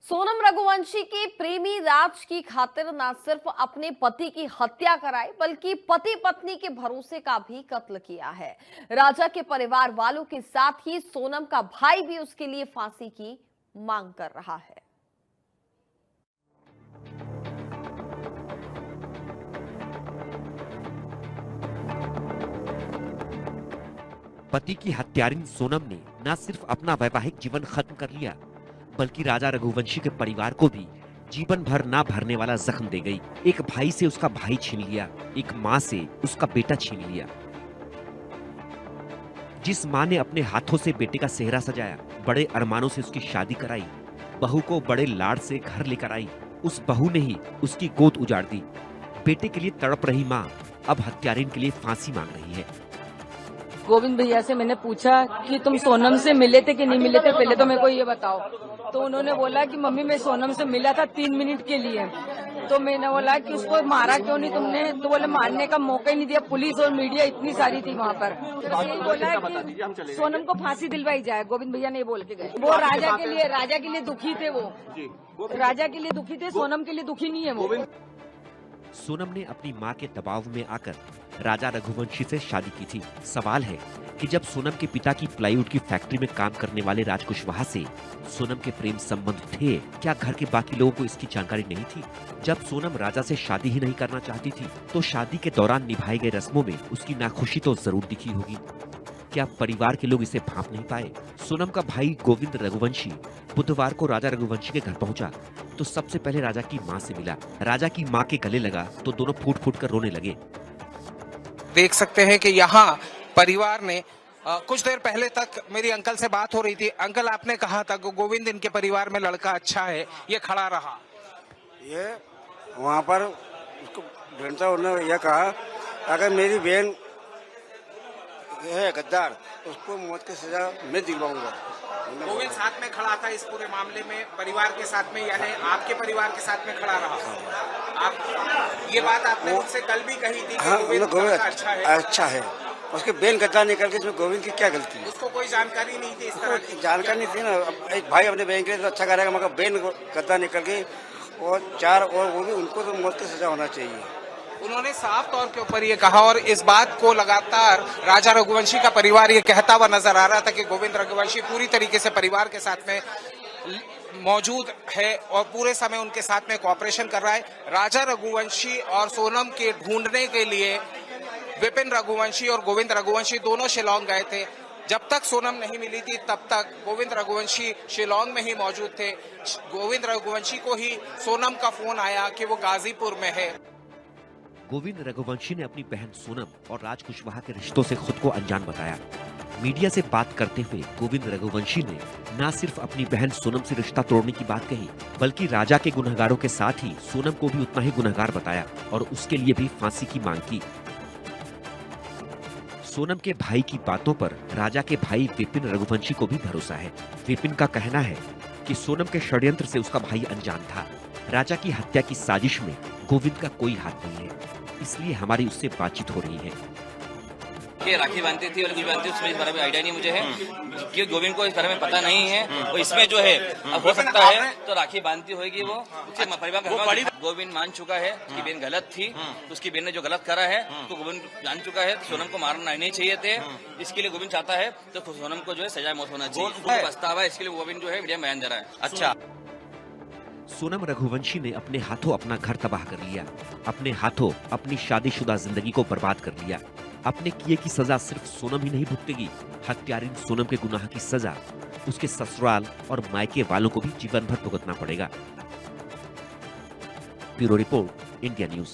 सोनम रघुवंशी के प्रेमी राज की खातिर न सिर्फ अपने पति की हत्या कराई बल्कि पति पत्नी के भरोसे का भी कत्ल किया है। राजा के परिवार वालों के साथ ही सोनम का भाई भी उसके लिए फांसी की मांग कर रहा है। पति की हत्यारिन सोनम ने न सिर्फ अपना वैवाहिक जीवन खत्म कर लिया बल्कि राजा रघुवंशी के परिवार को भी जीवन भर ना भरने वाला जख्म दे गई। एक भाई से उसका भाई छीन लिया, एक माँ से उसका बेटा छीन लिया। जिस माँ ने अपने हाथों से बेटे का सेहरा सजाया, बड़े अरमानों से उसकी शादी कराई, बहू को बड़े लाड से घर लेकर आई, उस बहू ने ही उसकी गोद उजाड़ दी। बेटे के लिए तड़प रही माँ अब हत्यारिन के लिए फांसी मांग रही है। गोविंद भैया से मैंने पूछा कि तुम सोनम से मिले थे कि नहीं मिले थे, पहले तो मेरे को ये बताओ। तो उन्होंने बोला कि मम्मी मैं सोनम से मिला था 3 मिनट के लिए। तो मैंने बोला कि उसको मारा क्यों नहीं तुमने? तो बोले मारने का मौका ही नहीं दिया, पुलिस और मीडिया इतनी सारी थी वहाँ पर। तो यही बोला कि सोनम को फांसी दिलवाई जाए। गोविंद भैया ने ये बोल के गए। वो राजा के लिए दुखी थे। वो राजा के लिए दुखी थे, सोनम के लिए दुखी नहीं है वो। सोनम ने अपनी मां के दबाव में आकर राजा रघुवंशी से शादी की थी। सवाल है कि जब सोनम के पिता की प्लाईवुड की फैक्ट्री में काम करने वाले राज कुशवाहा से सोनम के प्रेम संबंध थे, क्या घर के बाकी लोगों को इसकी जानकारी नहीं थी? जब सोनम राजा से शादी ही नहीं करना चाहती थी तो शादी के दौरान निभाई गई रस्मों में उसकी नाखुशी तो जरूर दिखी होगी। क्या परिवार के लोग इसे भांप नहीं पाए? सोनम का भाई गोविंद रघुवंशी बुधवार को राजा रघुवंशी के घर पहुंचा तो सबसे पहले राजा की मां से मिला। राजा की मां के गले लगा तो दोनों फूट फूट कर रोने लगे। देख सकते हैं कि यहाँ परिवार ने कुछ देर पहले तक मेरी अंकल से बात हो रही थी। अंकल, आपने कहा था कि गोविंद इनके परिवार में लड़का अच्छा है, ये खड़ा रहा। ये वहाँ पर उसको ढूंढता उन्होंने यह कहा अगर मेरी बहन है गद्दार उसको मौत की सजा मैं दिलवाऊंगा। गोविंद साथ में खड़ा था इस पूरे मामले में, परिवार के साथ में, यानी आपके परिवार के साथ में खड़ा रहा। आप ये बात आपने मुझसे कल भी कही थी कि गोविंद अच्छा है। उसके बेन गद्दार निकल के इसमें गोविंद की क्या गलती है? उसको कोई जानकारी नहीं थी, इस तरह की जानकारी नहीं थी ना। एक भाई अपने बहन के लिए तो अच्छा करेगा, मगर बेन गद्दार निकल के और 4 और वो भी उनको तो मौत की सजा होना चाहिए। उन्होंने साफ तौर के ऊपर ये कहा और इस बात को लगातार राजा रघुवंशी का परिवार ये कहता हुआ नजर आ रहा था कि गोविंद रघुवंशी पूरी तरीके से परिवार के साथ में मौजूद है और पूरे समय उनके साथ में कोऑपरेशन कर रहा है। राजा रघुवंशी और सोनम के ढूंढने के लिए विपिन रघुवंशी और गोविंद रघुवंशी दोनों शिलांग गए थे। जब तक सोनम नहीं मिली थी तब तक गोविंद रघुवंशी शिलांग में ही मौजूद थे। गोविंद रघुवंशी को ही सोनम का फोन आया कि वो गाजीपुर में है। गोविंद रघुवंशी ने अपनी बहन सोनम और राज कुशवाहा के रिश्तों से खुद को अनजान बताया। मीडिया से बात करते हुए गोविंद रघुवंशी ने न सिर्फ अपनी बहन सोनम से रिश्ता तोड़ने की बात कही बल्कि राजा के गुनहगारों के साथ ही सोनम को भी उतना ही गुनहगार बताया और उसके लिए भी फांसी की मांग की। सोनम के भाई की बातों पर राजा के भाई विपिन रघुवंशी को भी भरोसा है। विपिन का कहना है कि सोनम के षड्यंत्र से उसका भाई अनजान था। राजा की हत्या की साजिश में गोविंद का कोई हाथ नहीं है, इसलिए हमारी उससे बातचीत हो रही है। राखी बांधती थी और कुछ बांधती थी, उसमें इस बारे में आइडिया नहीं मुझे है कि गोविंद को इस बारे में पता नहीं है। और इसमें जो है अब हो सकता है तो राखी बांधती होगी वो परिवार का। गोविंद मान चुका है कि बहन गलत थी, तो उसकी बहन ने जो गलत करा है तो गोविंद जान चुका है। सोनम को मारना नहीं चाहिए थे, इसके लिए गोविंद चाहता है तो सोनम को जो है सजा मौत होना चाहिए। पछतावा है, इसके लिए गोविंद जो है मीडिया में बयान दे रहा है। अच्छा, सोनम रघुवंशी ने अपने हाथों अपना घर तबाह कर लिया, अपने हाथों अपनी शादीशुदा जिंदगी को बर्बाद कर लिया। अपने किए की सजा सिर्फ सोनम ही नहीं भुगतेगी, हत्यारिन सोनम के गुनाह की सजा उसके ससुराल और मायके वालों को भी जीवन भर भुगतना पड़ेगा। Bureau report, India news.